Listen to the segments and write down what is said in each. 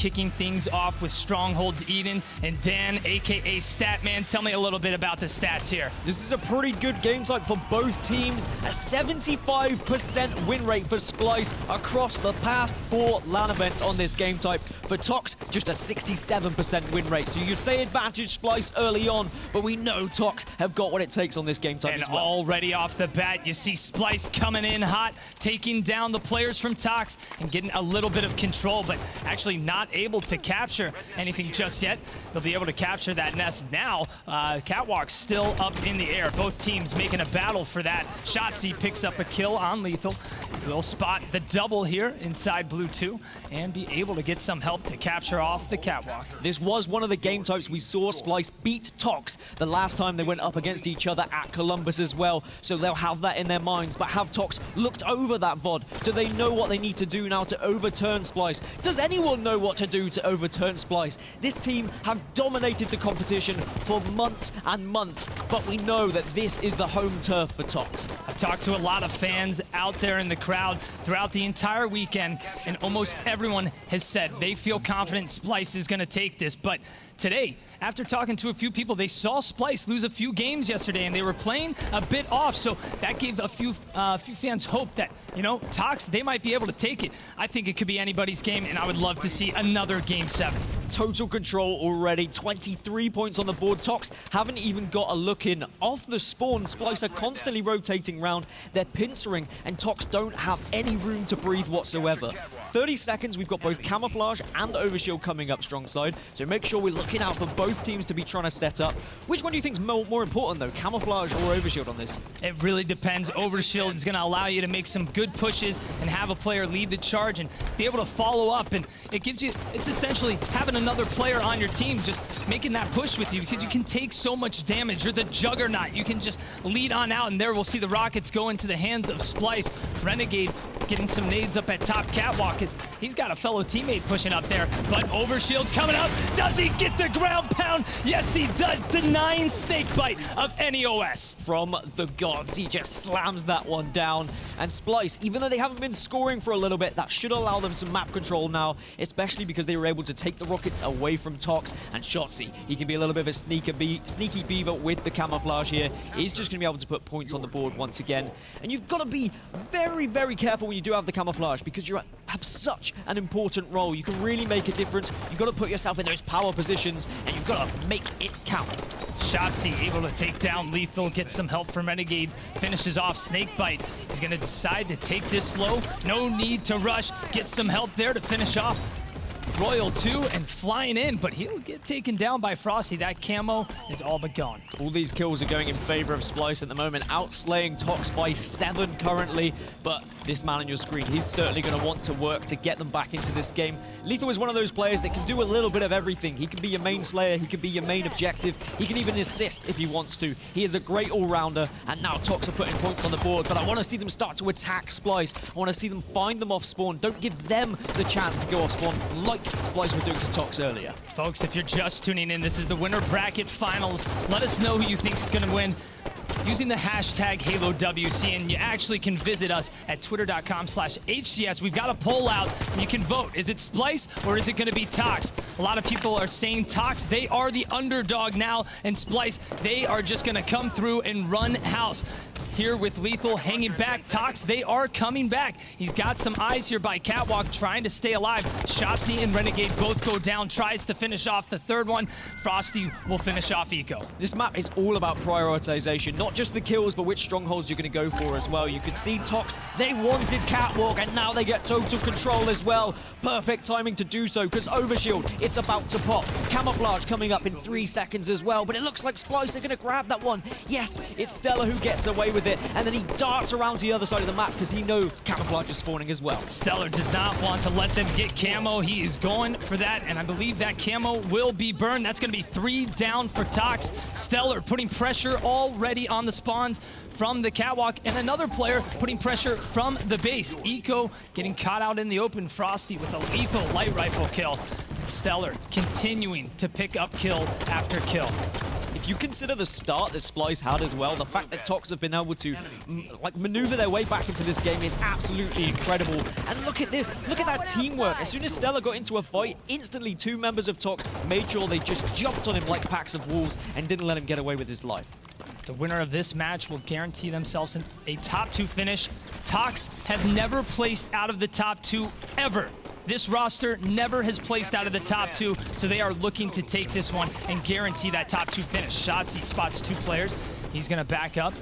kicking things off with Strongholds Eden and Dan, aka Statman. Tell me a little bit about the stats here. This is a pretty good game type for both teams. A 75% win rate for Splyce across the past 4 LAN events on this game type. For Tox, just a 67% win rate. So you'd say advantage Splyce early on, but we know Tox have got what it takes on this game type and as well. Already off the bat, you see Splyce coming in hot, taking down the players from Tox and getting a little bit of control, but actually not able to capture anything just yet. They'll be able to capture that nest now. Catwalk's still up in the air. Both teams making a battle for that. Shotzzy picks up a kill on Lethal. Will spot the double here inside Blue 2 and be able to get some help to capture off the Catwalk. This was one of the game types we saw Splyce beat Tox the last time they went up against each other at Columbus as well, so they'll have that in their minds. But have Tox looked over that VOD? Do they know what they need to do now to overturn Splyce? Does anyone know what to do to overturn Splyce? This team have dominated the competition for months and months, but we know that this is the home turf for Tox. I've talked to a lot of fans out there in the crowd throughout the entire weekend, and almost everyone has said they feel confident Splyce is going to take this. But today, after talking to a few people, they saw Splyce lose a few games yesterday, and they were playing a bit off. So that gave a few fans hope that, you know, Tox, they might be able to take it. I think it could be anybody's game, and I would love to see another Game 7. Total control already, 23 points on the board. Tox haven't even got a look in. Off the spawn, Splyce are constantly rotating around. They're pincering, and Tox don't have any room to breathe whatsoever. 30 seconds, we've got both Camouflage and Overshield coming up strong side, so make sure we're looking out for both teams to be trying to set up. Which one do you think is more important, though, Camouflage or Overshield on this? It really depends. Overshield is going to allow you to make some good pushes and have a player lead the charge and be able to follow up, and it gives you, it's essentially having another player on your team just making that push with you, because you can take so much damage. You're the juggernaut. You can just lead on out, and there we'll see the rockets go into the hands of Splyce. Renegade getting some nades up at top Catwalk, as he's got a fellow teammate pushing up there, but Overshield's coming up. Does he get the ground pound? Yes, he does, denying Snakebite of NEOS. From the gods, he just slams that one down. And Splyce, even though they haven't been scoring for a little bit, that should allow them some map control now, especially because they were able to take the rockets away from Tox. And Shotzzy, he can be a little bit of a sneaky beaver with the Camouflage here. He's just going to be able to put points on the board once again. And you've got to be very, very careful when you do have the Camouflage, because you have such an important role. You can really make a difference. You've got to put yourself in those power positions, and you've got to make it count. Shotzzy able to take down Lethal, get some help from Renegade, finishes off Snakebite. He's going to decide to take this slow. No need to rush. Get some help there to finish off Royal 2 and flying in, but he'll get taken down by Frosty. That camo is all but gone. All these kills are going in favor of Splyce at the moment, outslaying Tox by 7 currently, but this man on your screen, he's certainly going to want to work to get them back into this game. Lethal is one of those players that can do a little bit of everything. He can be your main slayer, he can be your main objective, he can even assist if he wants to. He is a great all-rounder, and now Tox are putting points on the board, but I want to see them start to attack Splyce. I want to see them find them off spawn. Don't give them the chance to go off spawn like Splyce were doing to Tox earlier. Folks, if you're just tuning in, this is the winner bracket finals. Let us know who you think's going to win using the hashtag HaloWC, and you actually can visit us at twitter.com/HCS. We've got a poll out, and you can vote. Is it Splyce or is it going to be Tox? A lot of people are saying Tox. They are the underdog now, and Splyce, they are just going to come through and run house. Here with Lethal hanging back, Tox, they are coming back. He's got some eyes here by Catwalk trying to stay alive. Shotzzy and Renegade both go down, tries to finish off the third one. Frosty will finish off Eco. This map is all about prioritization, not just the kills, but which strongholds you're going to go for as well. You could see Tox, they wanted Catwalk, and now they get total control as well. Perfect timing to do so, because Overshield, it's about to pop. Camouflage coming up in 3 seconds as well, but it looks like Splyce are going to grab that one. Yes, it's Stellar who gets away with it, and then he darts around to the other side of the map because he knows Camouflage is spawning as well. Stellar does not want to let them get camo. He is going for that, and I believe that camo will be burned. That's going to be 3 down for Tox. Stellar putting pressure already on the spawns from the Catwalk, and another player putting pressure from the base. Eco getting caught out in the open. Frosty with a lethal light rifle kill. Stellar continuing to pick up kill after kill. if you consider the start that Splyce had as well, the fact that Tox have been able to maneuver their way back into this game is absolutely incredible. And look at this, look at that teamwork. As soon as Stella got into a fight, instantly 2 members of Tox made sure they just jumped on him like packs of wolves and didn't let him get away with his life. The winner of this match will guarantee themselves a top 2 finish. Tox have never placed out of the top 2 ever. This roster never has placed out of the top 2, so they are looking to take this one and guarantee that top 2 finish. Shotzzy spots 2 players. He's gonna back up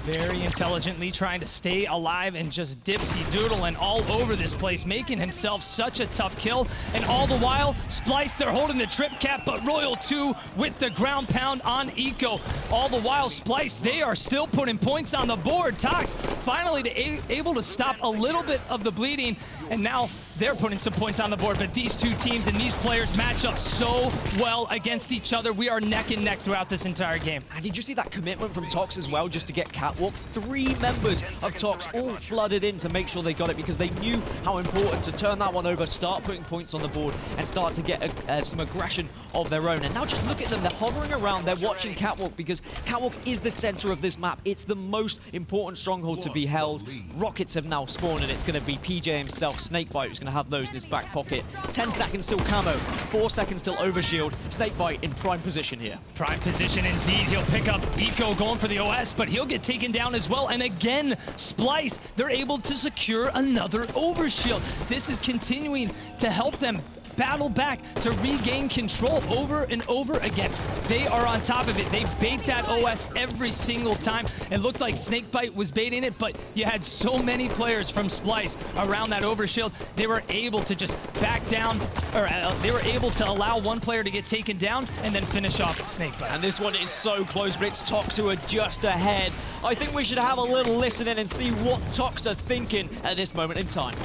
very intelligently, trying to stay alive and just dipsy doodling all over this place, making himself such a tough kill. And all the while, Splyce, they're holding the trip cap, but Royal 2 with the ground pound on Eco. All the while, Splyce, they are still putting points on the board. Tox finally able to stop a little bit of the bleeding, and now they're putting some points on the board. But these 2 teams and these players match up so well against each other. We are neck and neck throughout this entire game. And did you see that commitment from Tox as well, just to get Catwalk? 3 members of Tox all flooded in to make sure they got it, because they knew how important to turn that one over, start putting points on the board, and start to get some aggression of their own. And now just look at them. They're hovering around. They're watching Catwalk, because Catwalk is the center of this map. It's the most important stronghold to be held. Rockets have now spawned, and it's going to be PJ himself, Snakebite, who's going to have those in his back pocket. 10 seconds till camo, 4 seconds till overshield. Snakebite in prime position here. Prime position indeed. He'll pick up Eco going for the OS, but he'll get taken down as well. And again, Splyce, they're able to secure another overshield. This is continuing to help them battle back to regain control over and over again. They are on top of it. They bait that OS every single time. It looked like Snakebite was baiting it, but you had so many players from Splyce around that overshield. They were able to just back down, or they were able to allow one player to get taken down and then finish off Snakebite. And this one is so close, but it's Tox who are just ahead. I think we should have a little listen in and see what Tox are thinking at this moment in time.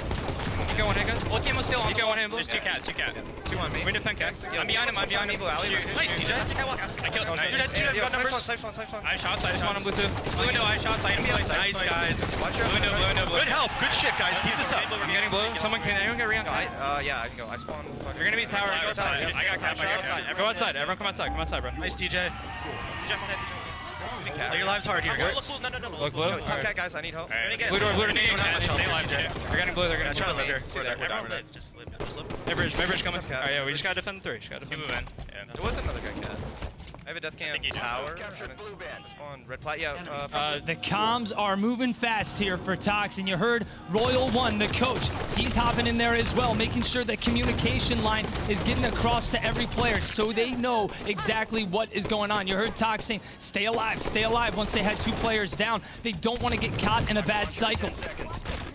You go one hit, guys. Whole team was still on. You go one hit, Blue. There's 2 cat. 2 on me. We defend cat. I'm behind him. I'm behind him. Nice, TJ. I killed him. Dude, got numbers. Safe one. I have shots. I just want him blue too. Blue window. I have shots. I am Splyce. Nice, guys. Blue window. Good help. Good shit, guys. Keep this up. I'm getting blue. Anyone get re on? Yeah, I can go. I spawn. You're gonna be tower. Go outside. I got cap. Go outside. Everyone come outside. Come outside, bro. Nice, TJ. Your live's hard here, guys. Look blue. Top cat, guys. I need help. Blue door. Stay alive. They're getting blue. They're gonna Try to live here. Everyone live. Just live. Mid-bridge coming. Alright, yeah, we just gotta defend the 3. Just gotta defend the 3. There was another guy cat. I have a death cam tower. Spawn red plat. Yeah. The comms are moving fast here for Tox, and you heard Royal 1, the coach. He's hopping in there as well, making sure the communication line is getting across to every player so they know exactly what is going on. You heard Tox saying, stay alive, stay alive. Once they had 2 players down, they don't want to get caught in a bad cycle.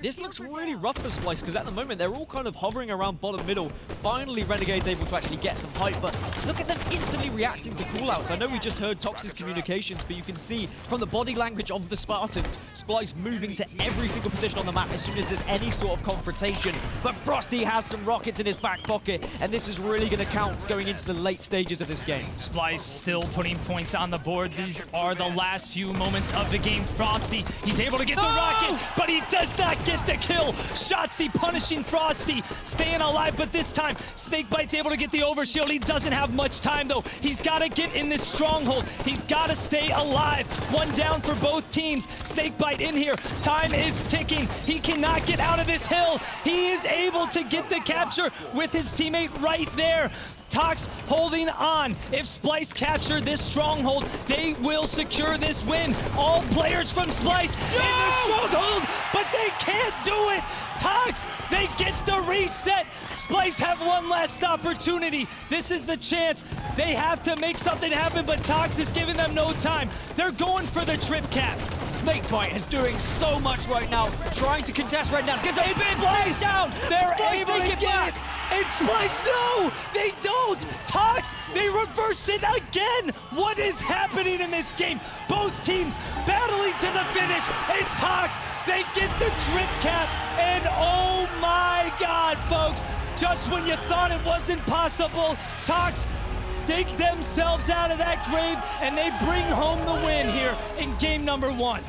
This looks really rough for Splyce, because at the moment they're all kind of hovering around bottom middle. Finally, Renegade's able to actually get some height, but look at them instantly reacting to callouts. I know we just heard Tox's communications, but you can see from the body language of the Spartans, Splyce moving to every single position on the map as soon as there's any sort of confrontation. But Frosty has some rockets in his back pocket, and this is really going to count going into the late stages of this game. Splyce still putting points on the board. These are the last few moments of the game. Frosty, he's able to get the rocket, but he does not get the kill. Shotzzy punishing Frosty, staying alive, but this time Snakebite's able to get the overshield. He doesn't have much time though. He's got to get in this stronghold. He's got to stay alive. 1 down for both teams. Snakebite in here. Time is ticking. He cannot get out of this hill. He is able to get the capture with his teammate right there. Tox holding on. If Splyce capture this stronghold, they will secure this win. All players from Splyce in the stronghold, but they can't do it. Tox, they get the reset. Splyce have one last opportunity. This is the chance. They have to make something happen, but Tox is giving them no time. They're going for the trip cap. Snakebite is doing so much right now, trying to contest right now. Gets a big Splyce down. They're Splyce able to take it get back. it. And Splyce, no, they don't. Tox, they reverse it again. What is happening in this game? Both teams battling to the finish. And Tox, they get the trip cap. And oh my God, folks, just when you thought it wasn't possible, Tox dig themselves out of that grave and they bring home the win here in game number 1.